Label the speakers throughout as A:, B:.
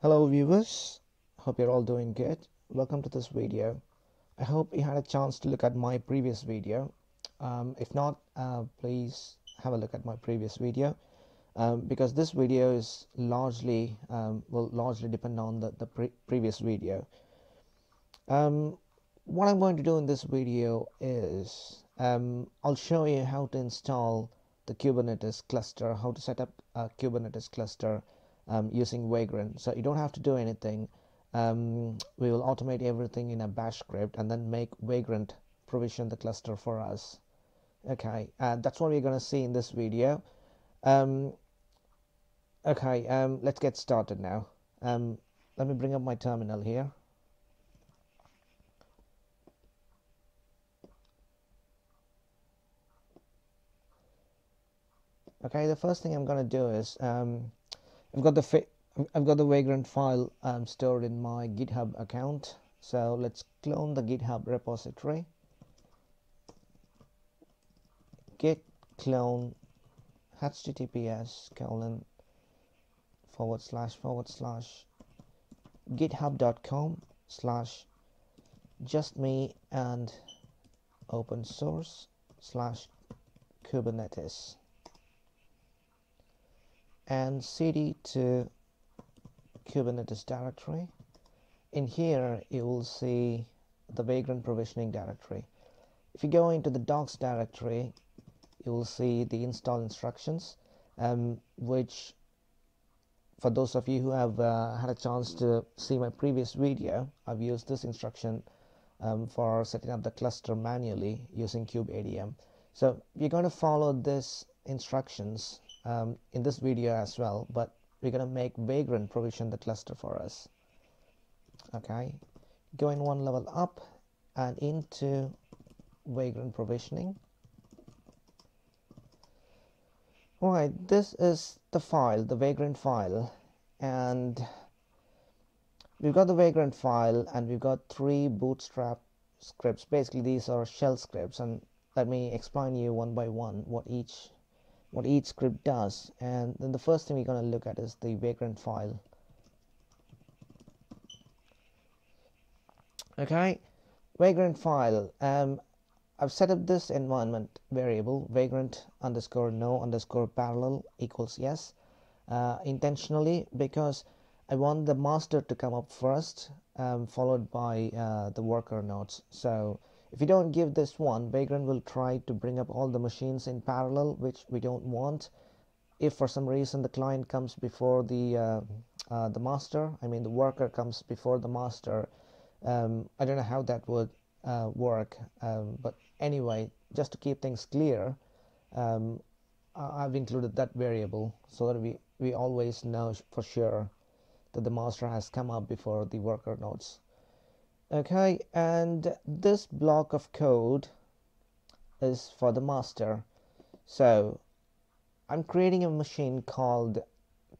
A: Hello viewers, hope you're all doing good. Welcome to this video. I hope you had a chance to look at my previous video. If not, please have a look at my previous video because this video is largely will largely depend on the previous video. What I'm going to do in this video is I'll show you how to install the Kubernetes cluster, how to set up a Kubernetes cluster using Vagrant. So you don't have to do anything. We will automate everything in a bash script and then make Vagrant provision the cluster for us. Okay, that's what we're going to see in this video. Let's get started now. Let me bring up my terminal here. Okay, the first thing I'm going to do is I've got the Vagrant file stored in my GitHub account. So let's clone the GitHub repository. Git clone https://github.com/justme and open source/Kubernetes and cd to Kubernetes directory. In here you will see the Vagrant Provisioning directory. If you go into the docs directory, you will see the install instructions, which for those of you who have had a chance to see my previous video, I've used this instruction for setting up the cluster manually using kubeadm. So we're going to follow this instructions in this video as well, but we're going to make Vagrant provision the cluster for us. Okay, going one level up and into Vagrant Provisioning. Alright, this is the file, the Vagrant file, and we've got the Vagrant file and we've got 3 Bootstrap scripts. Basically these are shell scripts, and let me explain you one by one what each script does. And then the first thing we're going to look at is the Vagrant file. Okay, Vagrant file. I've set up this environment variable vagrant_no_parallel equals yes intentionally because I want the master to come up first, followed by the worker nodes. So if you don't give this one, Vagrant will try to bring up all the machines in parallel, which we don't want. If for some reason the client comes before the master, I mean the worker comes before the master, I don't know how that would work, but anyway, just to keep things clear, I've included that variable so that we always know for sure that the master has come up before the worker nodes. Okay, and this block of code is for the master. So I'm creating a machine called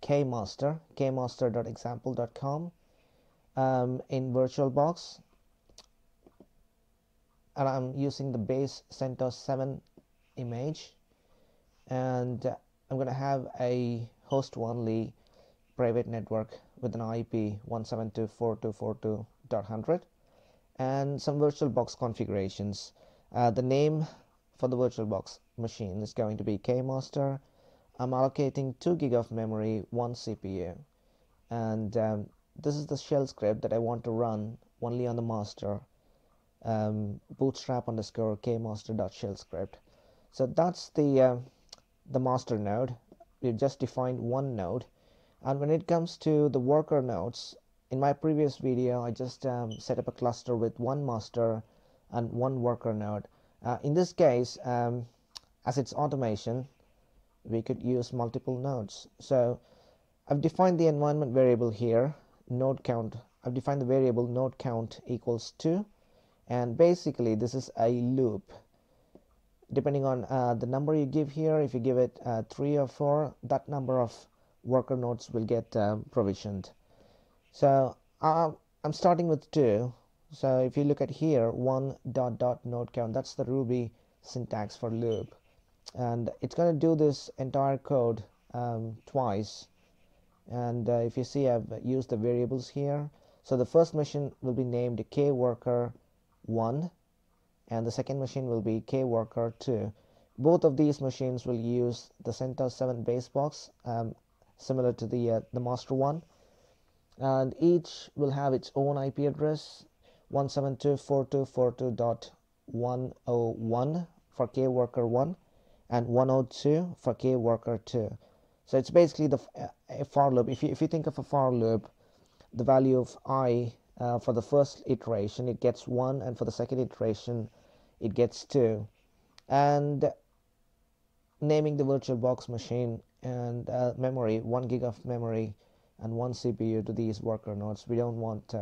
A: kmaster.example.com in VirtualBox, and I'm using the base CentOS 7 image, and I'm going to have a host only private network with an IP 172.42.42.100 and some VirtualBox configurations. The name for the VirtualBox machine is going to be kmaster. I'm allocating 2 GB of memory, 1 CPU, and this is the shell script that I want to run only on the master. Bootstrap_kmaster.shell script. So that's the master node. We've just defined one node, and when it comes to the worker nodes, in my previous video I just set up a cluster with 1 master and 1 worker node. In this case, as it's automation, we could use multiple nodes. So I've defined the environment variable here, node count. I've defined the variable node count equals 2, and basically this is a loop. Depending on the number you give here, if you give it 3 or 4, that number of worker nodes will get provisioned. So I'm starting with 2. So if you look at here, 1.node count, that's the Ruby syntax for loop, and it's going to do this entire code twice. And if you see, I've used the variables here. So the first machine will be named kworker1, and the second machine will be kworker2. Both of these machines will use the CentOS 7 base box, similar to the master one, and each will have its own IP address, 172.42.42.101 for kworker1 and 102 for kworker2. So it's basically a for loop. If you think of a for loop, the value of I for the first iteration it gets 1, and for the second iteration it gets 2. And naming the VirtualBox machine and memory, 1 gig of memory and 1 CPU to these worker nodes. We don't want,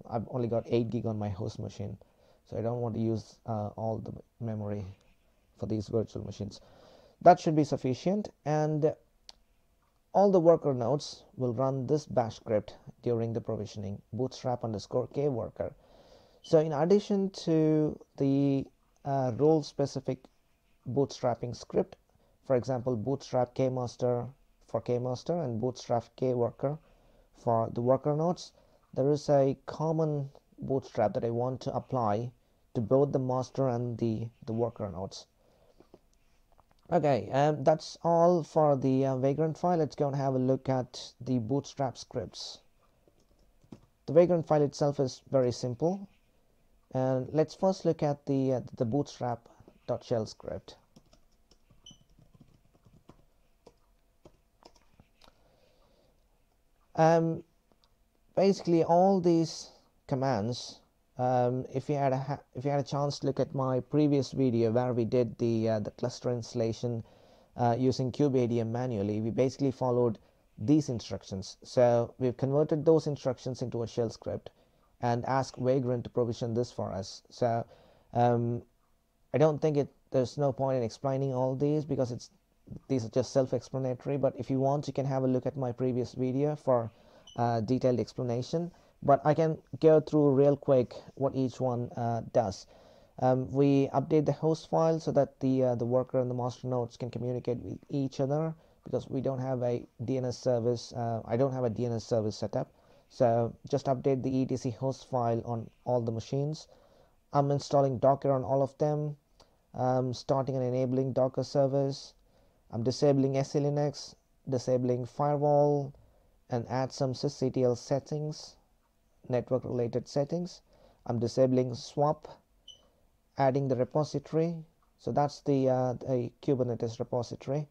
A: I've only got 8 gig on my host machine, so I don't want to use all the memory for these virtual machines. That should be sufficient, and all the worker nodes will run this bash script during the provisioning, bootstrap_kworker. So in addition to the role specific bootstrapping script, for example, bootstrap kmaster for kmaster and bootstrap kworker for the worker nodes, there is a common bootstrap that I want to apply to both the master and the worker nodes. Okay, that's all for the Vagrant file. Let's go and have a look at the bootstrap scripts. The Vagrant file itself is very simple, and let's first look at the bootstrap.shell script. Basically, all these commands, if you had a chance to look at my previous video where we did the cluster installation using kubeadm manually, we basically followed these instructions. So we've converted those instructions into a shell script and asked Vagrant to provision this for us. So I don't think there's no point in explaining all these because these are just self-explanatory. But if you want, you can have a look at my previous video for detailed explanation. But I can go through real quick what each one does. We update the host file so that the worker and the master nodes can communicate with each other, because we don't have a DNS service. I don't have a DNS service set up. So just update the etc host file on all the machines. I'm installing Docker on all of them. Starting and enabling Docker service. I'm disabling SELinux, disabling firewall, and add some sysctl settings, network related settings. I'm disabling swap, adding the repository. So that's the Kubernetes repository,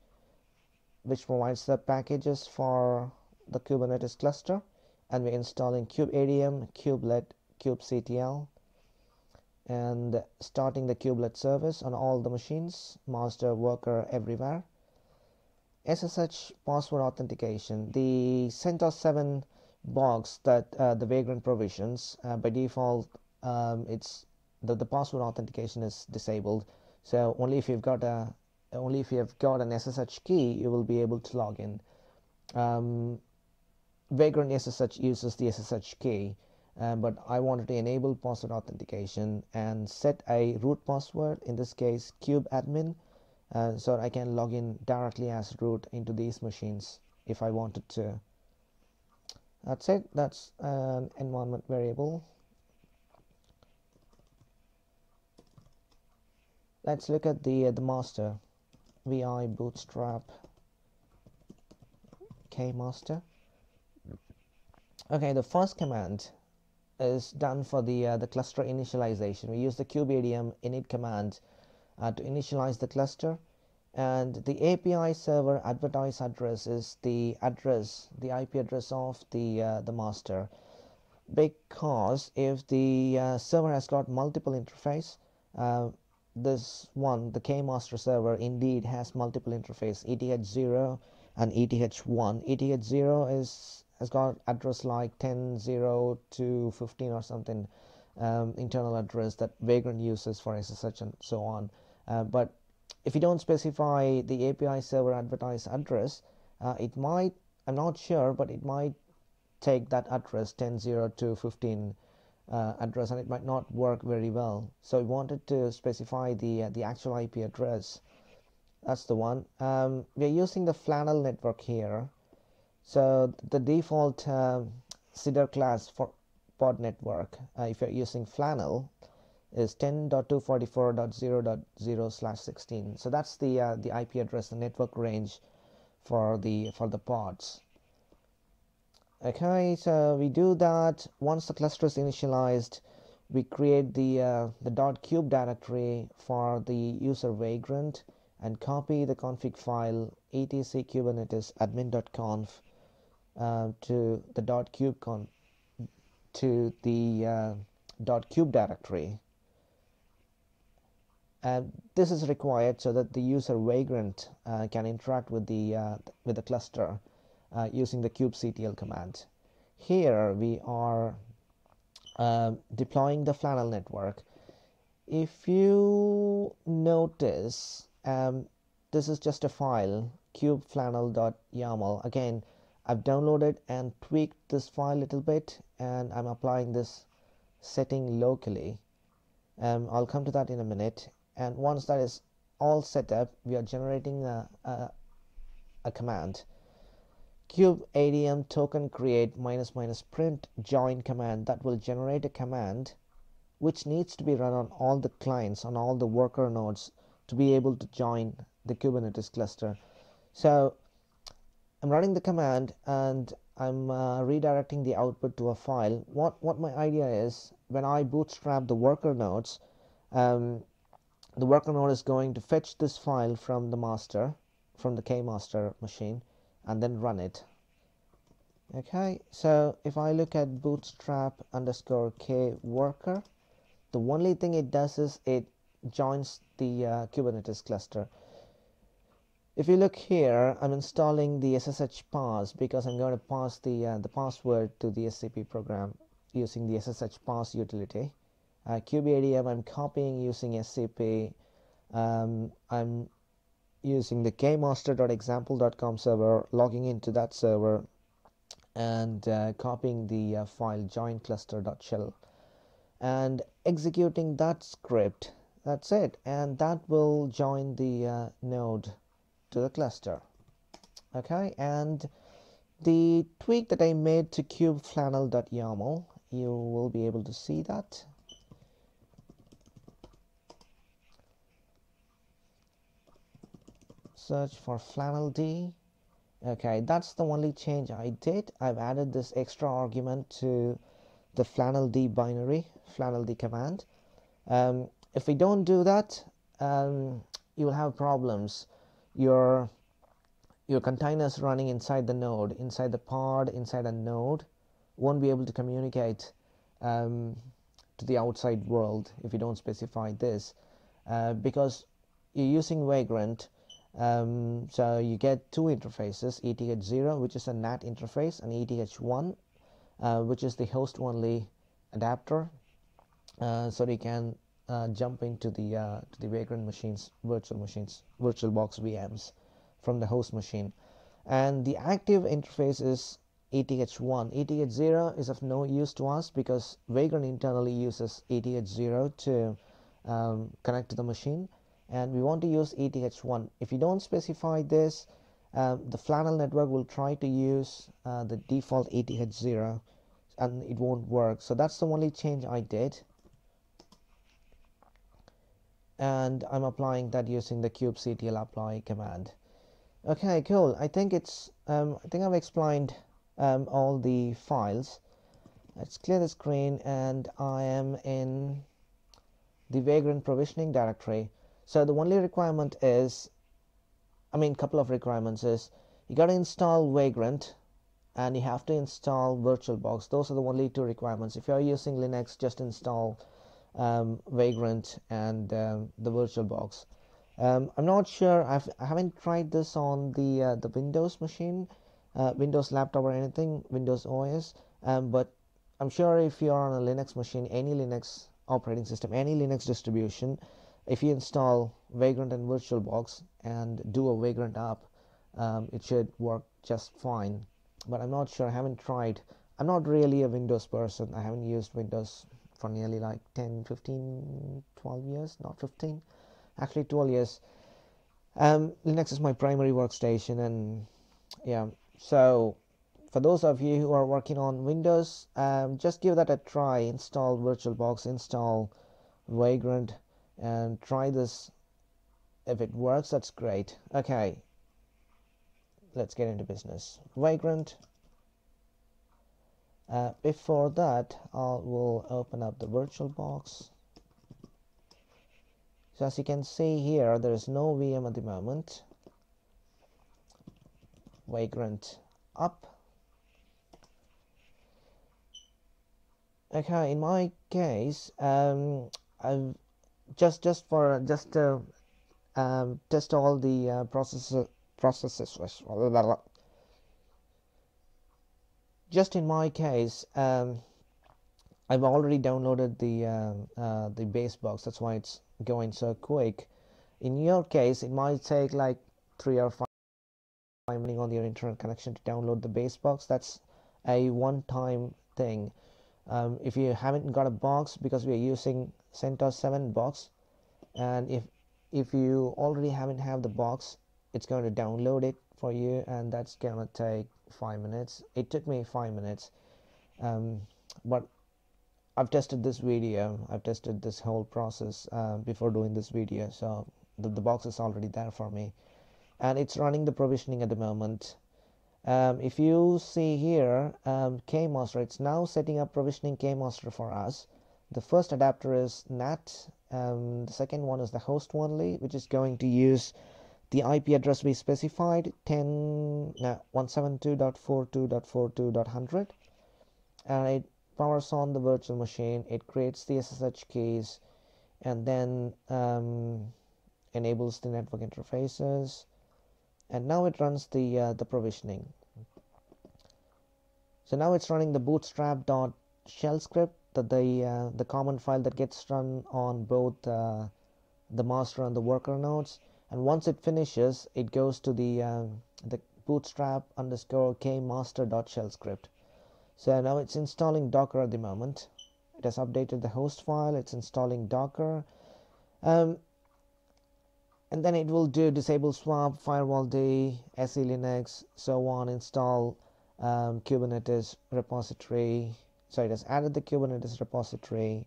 A: which provides the packages for the Kubernetes cluster. And we're installing kubeadm, kubelet, kubectl, and starting the kubelet service on all the machines, master, worker, everywhere. SSH password authentication, the CentOS 7 box that the Vagrant provisions, by default it's the password authentication is disabled. So only if you have got an SSH key, you will be able to log in. Vagrant SSH uses the SSH key, but I wanted to enable password authentication and set a root password, in this case kubeadmin, so I can log in directly as root into these machines if I wanted to. That's it. That's an environment variable. Let's look at the master. vi bootstrap kmaster. Okay, the first command is done for the cluster initialization. We use the kubeadm init command to initialize the cluster, and the API server advertise address is the IP address of the master, because if the server has got multiple interface, this one, the kmaster server, indeed has multiple interface, eth0 and eth1. eth0 has got address like 10.0 to 15 or something, internal address that Vagrant uses for SSH and so on. But if you don't specify the API server advertise address, it might, I'm not sure, but it might take that address 10.0 to 15 address, and it might not work very well. So we wanted to specify the actual IP address. That's the one. We are using the Flannel network here. So the default CIDR class for pod network, if you're using Flannel, is 10.244.0.0/16. So that's the IP address, the network range for the pods. Okay, so we do that. Once the cluster is initialized, we create the .kube directory for the user Vagrant and copy the config file etc kubernetes admin.conf to the .kube directory. And this is required so that the user Vagrant can interact with the cluster using the kubectl command. Here we are deploying the Flannel network. If you notice, this is just a file, kubeflannel.yaml. Again, I've downloaded and tweaked this file a little bit, and I'm applying this setting locally. I'll come to that in a minute. And once that is all set up, we are generating a command, kube adm token create --print join command, that will generate a command which needs to be run on all the clients, on all the worker nodes, to be able to join the Kubernetes cluster. So I'm running the command and I'm redirecting the output to a file. What my idea is, when I bootstrap the worker nodes, the worker node is going to fetch this file from the master, from the kmaster machine, and then run it. Okay, so if I look at bootstrap_k worker, the only thing it does is it joins the Kubernetes cluster. If you look here, I'm installing the SSH pass because I'm going to pass the password to the SCP program using the SSH pass utility. kubeadm I'm copying using SCP. I'm using the kmaster.example.com server, logging into that server, and copying the file join cluster.shell and executing that script. That's it, and that will join the node to the cluster. Okay, and the tweak that I made to kubeflannel.yaml, you will be able to see that. Search for flanneld. Okay, that's the only change I did. I've added this extra argument to the flanneld binary, flanneld command. If we don't do that, you will have problems. Your containers running inside the node, inside the pod, inside a node, won't be able to communicate to the outside world if you don't specify this, because you're using Vagrant. So you get two interfaces, ETH0, which is a NAT interface, and ETH1, which is the host only adapter, so you can jump into the Vagrant machines, VirtualBox VMs from the host machine. And the active interface is ETH1. ETH0 is of no use to us because Vagrant internally uses ETH0 to connect to the machine, and we want to use ETH1. If you don't specify this, the Flannel network will try to use the default ETH0 and it won't work. So that's the only change I did, and I'm applying that using the kubectl apply command. Okay, cool. I think I've explained all the files. Let's clear the screen, and I am in the Vagrant Provisioning directory. So the only requirement is, couple of requirements is, you got to install Vagrant and you have to install VirtualBox. Those are the only two requirements. If you're using Linux, just install Vagrant and the VirtualBox. I'm not sure. I haven't tried this on the Windows machine, Windows laptop or anything, Windows OS. But I'm sure if you're on a Linux machine, any Linux operating system, any Linux distribution, if you install Vagrant and VirtualBox and do a Vagrant app, it should work just fine. But I'm not sure. I haven't tried. I'm not really a Windows person. I haven't used Windows for nearly like 10, 15, 12 years. Not 15, actually 12 years. Linux is my primary workstation, and yeah. So For those of you who are working on Windows, just give that a try. Install VirtualBox, install Vagrant, and try this. If it works, that's great. Okay, let's get into business. Vagrant. Before that, we'll open up the VirtualBox. So as you can see here, there is no VM at the moment. Vagrant up. Okay, in my case, I've just test all the processes. Just in my case, I've already downloaded the base box. That's why it's going so quick. In your case, it might take like 3 or 5 minutes on your internet connection to download the base box. That's a one-time thing. If you haven't got a box, because we are using CentOS 7 box, and if you already have the box, it's going to download it for you, and that's gonna take 5 minutes. It took me 5 minutes, but I've tested this video. I've tested this whole process before doing this video, so the box is already there for me, and it's running the provisioning at the moment. If you see here, KMaster, it's now setting up provisioning KMaster for us. The first adapter is NAT. The second one is the host only, which is going to use the IP address we specified, 172.42.42.100, and it powers on the virtual machine. It creates the SSH keys, and then enables the network interfaces, and now it runs the provisioning. So now it's running the bootstrap.shell script, the common file that gets run on both the master and the worker nodes. And once it finishes, it goes to the bootstrap_kmaster.shell script. So now it's installing Docker at the moment. It has updated the host file. It's installing Docker, and then it will do disable swap, firewall D, SE Linux, so on. Install Kubernetes repository. So it has added the Kubernetes repository,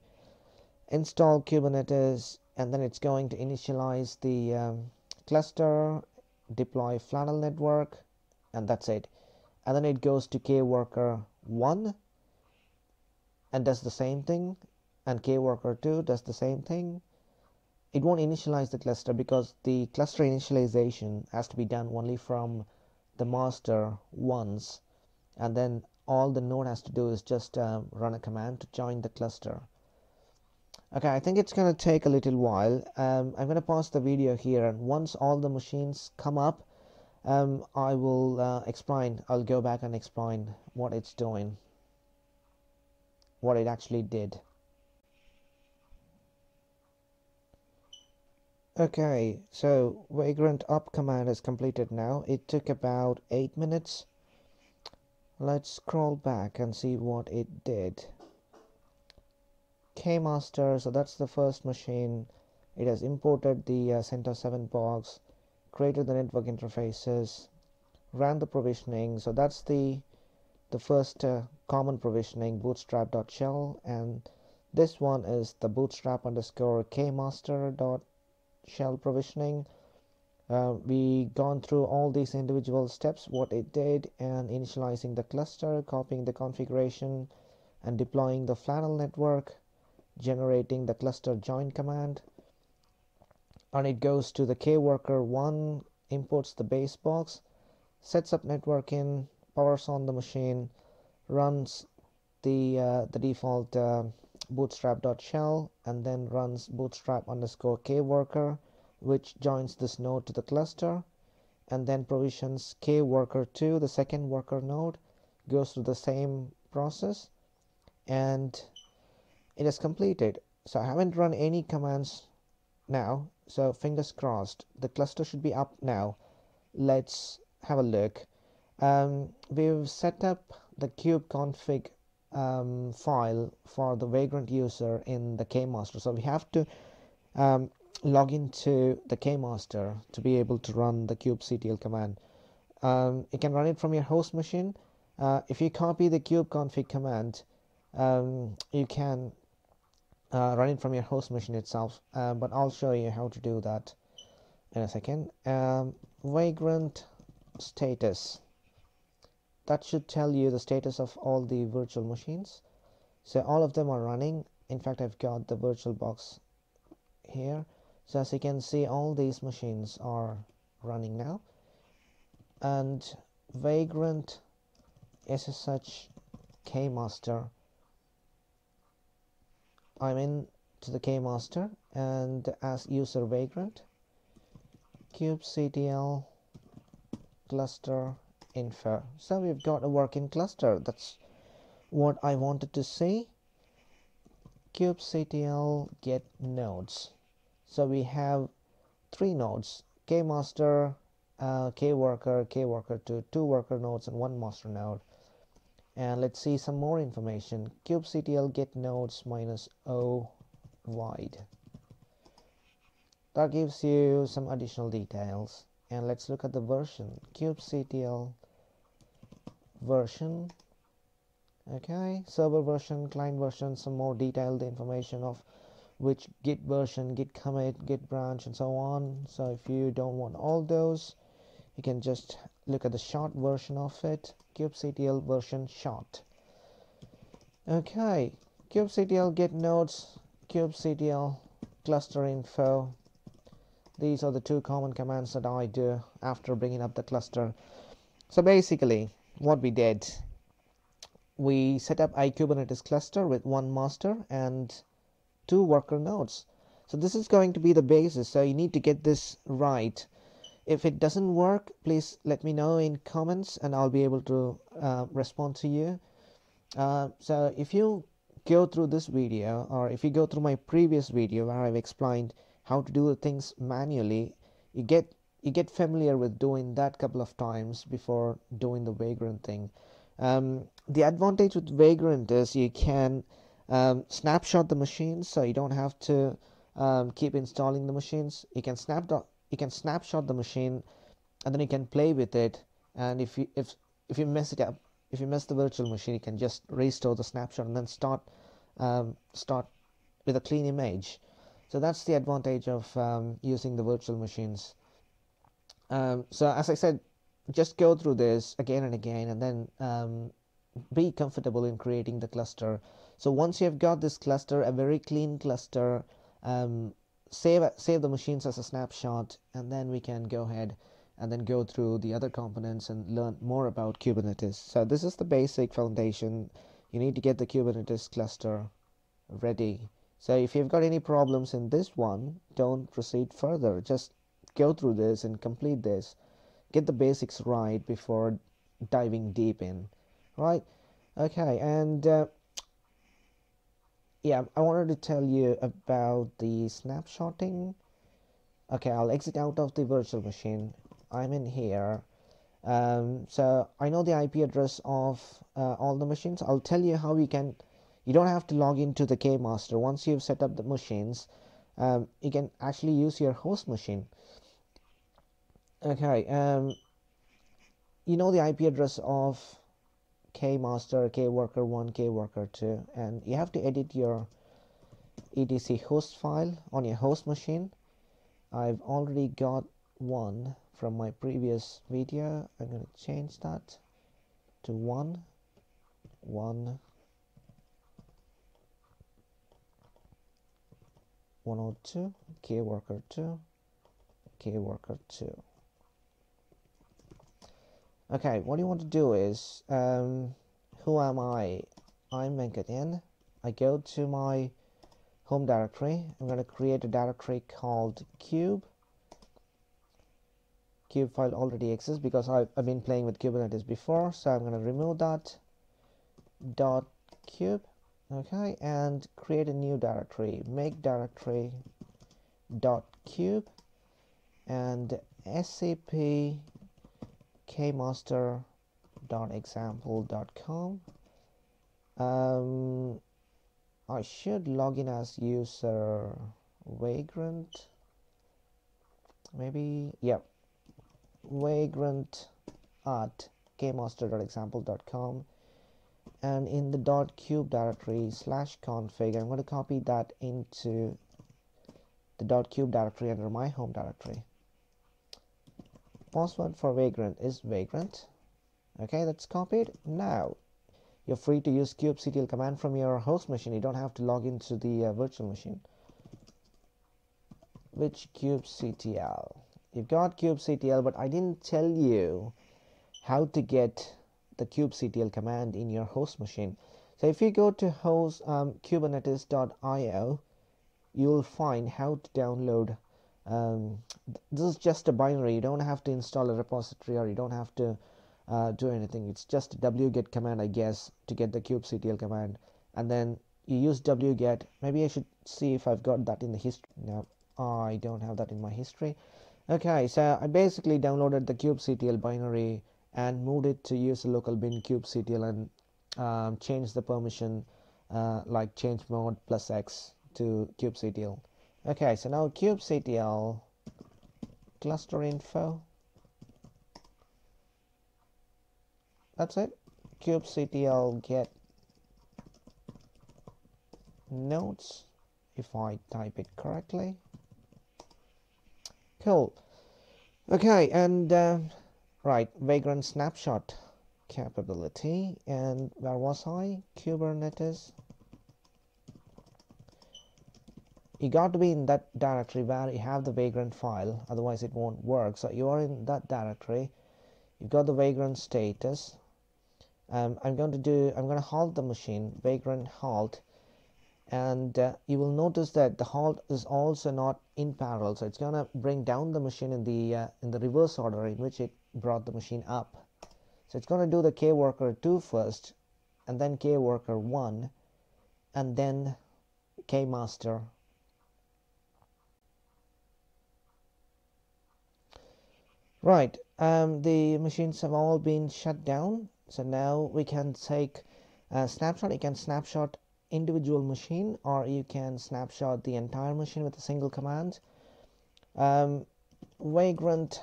A: install Kubernetes, and then it's going to initialize the cluster, deploy Flannel network, and that's it. And then it goes to kworker1 and does the same thing, and kworker2 does the same thing. It won't initialize the cluster because the cluster initialization has to be done only from the master once, and then all the node has to do is just run a command to join the cluster. Okay, I think it's going to take a little while. I'm going to pause the video here, and once all the machines come up, I will explain. I'll go back and explain what it's doing, what it actually did. Okay, so Vagrant up command is completed now. It took about 8 minutes. Let's scroll back and see what it did. KMaster, so that's the first machine. It has imported the CentOS 7 box, created the network interfaces, ran the provisioning. So that's the first common provisioning, bootstrap.shell, and this one is the bootstrap_kmaster.shell provisioning. We gone through all these individual steps, what it did, and initializing the cluster, copying the configuration, and deploying the Flannel network, generating the cluster join command, and it goes to the kworker1, imports the base box, sets up networking, powers on the machine, runs the default bootstrap.shell, and then runs bootstrap_kworker, which joins this node to the cluster, and then provisions kworker2, the second worker node, goes through the same process, and it is completed. So I haven't run any commands now, so fingers crossed. The cluster should be up now. Let's have a look. We've set up the kube config file for the Vagrant user in the KMaster, so we have to log into the KMaster to be able to run the kubectl command. You can run it from your host machine. If you copy the kubeconfig command, you can run it from your host machine itself, but I'll show you how to do that in a second. Vagrant status, that should tell you the status of all the virtual machines. So all of them are running. In fact, I've got the virtual box here. So as you can see, all these machines are running now. And Vagrant SSH kmaster, I'm in to the kmaster, and as user Vagrant, kubectl cluster info. So we've got a working cluster. That's what I wanted to see. kubectl get nodes. So we have 3 nodes: kmaster, kworker, kworker2, 2 worker nodes, and 1 master node. And let's see some more information. kubectl get nodes -o wide. That gives you some additional details. And let's look at the version. kubectl version. Okay, server version, client version, some more detailed information of which git version, git commit, git branch, and so on. So if you don't want all those, you can just look at the short version of it. kubectl version short. Okay, kubectl get nodes, kubectl cluster info. These are the 2 common commands that I do after bringing up the cluster. So basically what we did, we set up a Kubernetes cluster with 1 master and 2 worker nodes. So this is going to be the basis, so you need to get this right. If it doesn't work, please let me know in comments and I'll be able to respond to you. So if you go through this video, or if you go through my previous video where I've explained how to do the things manually, you get familiar with doing that couple of times before doing the Vagrant thing. The advantage with Vagrant is you can snapshot the machines, so you don't have to keep installing the machines. You can snapshot the machine, and then you can play with it. And if you mess it up, if you mess the virtual machine, you can just restore the snapshot and then start with a clean image. So that's the advantage of using the virtual machines. So as I said, just go through this again and again, and then be comfortable in creating the cluster. So once you have got this cluster, a very clean cluster, save the machines as a snapshot, and then we can go ahead and then go through the other components and learn more about Kubernetes. So this is the basic foundation. You need to get the Kubernetes cluster ready. So if you've got any problems in this one, don't proceed further. Just go through this and complete this. Get the basics right before diving deep in. Right? Okay, and yeah, I wanted to tell you about the snapshotting. Okay, I'll exit out of the virtual machine. I'm in here. So I know the IP address of all the machines. I'll tell you how you don't have to log into the kmaster. Once you've set up the machines, you can actually use your host machine. Okay, you know the IP address of kmaster, kworker1, kworker2, and you have to edit your etc host file on your host machine. I've already got one from my previous video. I'm going to change that to 1 102 kworker2 kworker2. Okay, what you want to do is, who am I? I'm Venkaten. I go to my home directory. I'm going to create a directory called Kube. Kube file already exists because I've been playing with Kubernetes before, so I'm going to remove that .kube. Okay, and create a new directory. Make directory .kube and scp kmaster.example.com. I should log in as user Vagrant. Maybe, yeah, Vagrant at kmaster.example.com, and in the .kube directory /config, I'm going to copy that into the .kube directory under my home directory. Password for Vagrant is Vagrant. Okay, that's copied. Now you're free to use kubectl command from your host machine. You don't have to log into the virtual machine. Which kubectl? You've got kubectl, but I didn't tell you how to get the kubectl command in your host machine. So if you go to host kubernetes.io, you'll find how to download. This is just a binary. You don't have to install a repository, or you don't have to do anything. It's just a wget command, I guess, to get the kubectl command, and then you use wget. Maybe I should see if I've got that in the history. No, I don't have that in my history. Okay, so I basically downloaded the kubectl binary and moved it to use a local bin kubectl and change the permission, like change mode +x to kubectl. Okay, so now kubectl cluster info. That's it. Kubectl get nodes, if I type it correctly. Cool. Okay, and right, Vagrant snapshot capability, and where was I? Kubernetes. You got to be in that directory where you have the Vagrant file, otherwise it won't work. So you are in that directory. You've got the Vagrant status. I'm going to halt the machine, Vagrant Halt, and you will notice that the halt is also not in parallel, so it's going to bring down the machine in the reverse order in which it brought the machine up. So it's going to do the kworker2 first, and then kworker1, and then kmaster. Right, the machines have all been shut down. So now we can take a snapshot. You can snapshot individual machine, or you can snapshot the entire machine with a single command. Vagrant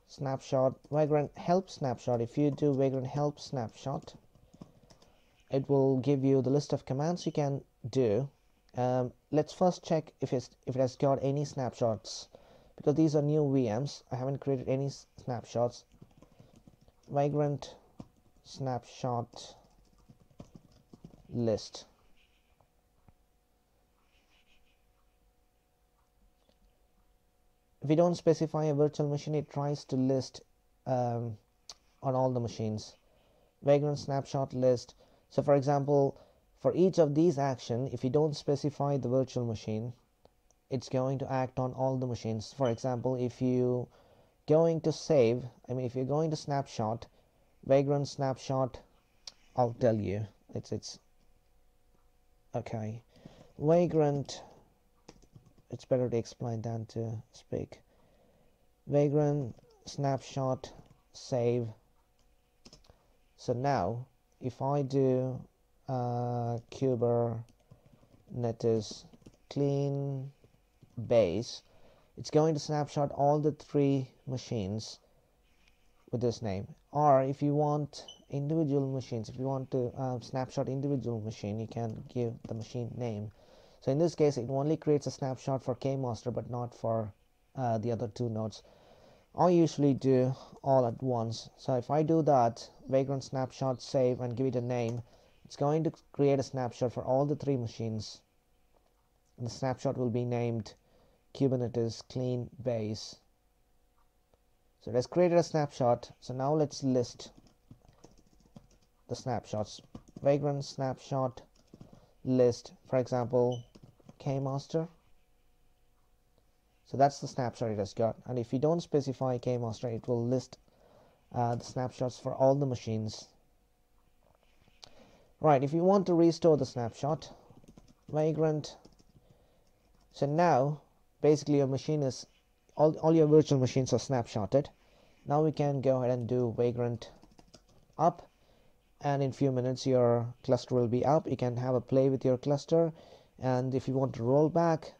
A: snapshot, Vagrant help snapshot. If you do Vagrant help snapshot, it will give you the list of commands you can do. Let's first check if it has got any snapshots, because these are new VMs. I haven't created any snapshots. Vagrant snapshot list. If we don't specify a virtual machine, it tries to list on all the machines. Vagrant snapshot list. So for example, for each of these actions, if you don't specify the virtual machine, it's going to act on all the machines. For example, if you going to save, if you're going to snapshot, Vagrant snapshot, I'll tell you, it's okay. Vagrant, it's better to explain than to speak. Vagrant snapshot save. So now if I do Kubernetes clean base, it's going to snapshot all the 3 machines with this name. Or if you want individual machines, if you want to snapshot individual machine, you can give the machine name. So in this case, it only creates a snapshot for kmaster, but not for the other 2 nodes. I usually do all at once. So if I do that, Vagrant snapshot save, and give it a name, it's going to create a snapshot for all the 3 machines. And the snapshot will be named Kubernetes clean base. So it has created a snapshot. So now let's list the snapshots. Vagrant snapshot list, for example, kmaster. So that's the snapshot it has got. And if you don't specify kmaster, it will list the snapshots for all the machines. Right, if you want to restore the snapshot, Vagrant. So now basically your machine is all your virtual machines are snapshotted. Now we can go ahead and do Vagrant up, and in few minutes your cluster will be up. You can have a play with your cluster, and if you want to roll back,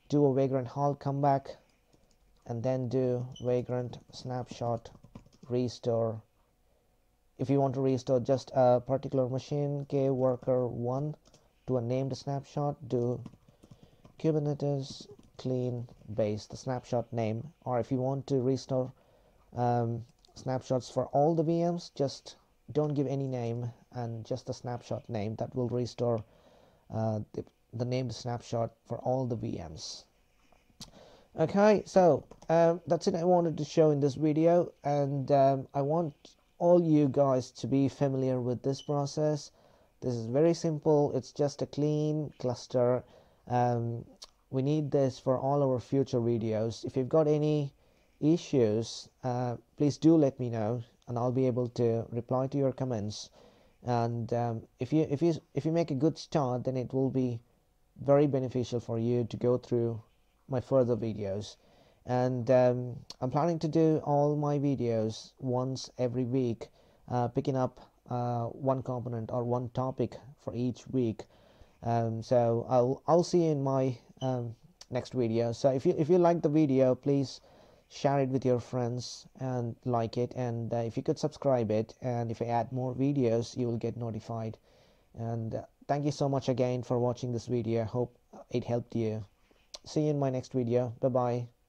A: do a Vagrant Halt, come back, and then do Vagrant snapshot restore if you want to restore just a particular machine, k worker 1 to a named snapshot, do Kubernetes clean base the snapshot name. Or if you want to restore snapshots for all the VMs, just don't give any name and just the snapshot name. That will restore the named snapshot for all the VMs. Okay, so that's it I wanted to show in this video, and I want all you guys to be familiar with this process. This is very simple. It's just a clean cluster. We need this for all our future videos. If you've got any issues, please do let me know, and I'll be able to reply to your comments. And if you make a good start, then it will be very beneficial for you to go through my further videos. And I'm planning to do all my videos once every week, picking up one component or one topic for each week. So I'll see you in my next video. So if you like the video, please share it with your friends and like it, and if you could subscribe it, and if I add more videos you will get notified. And thank you so much again for watching this video. Hope it helped you. See you in my next video. Bye bye.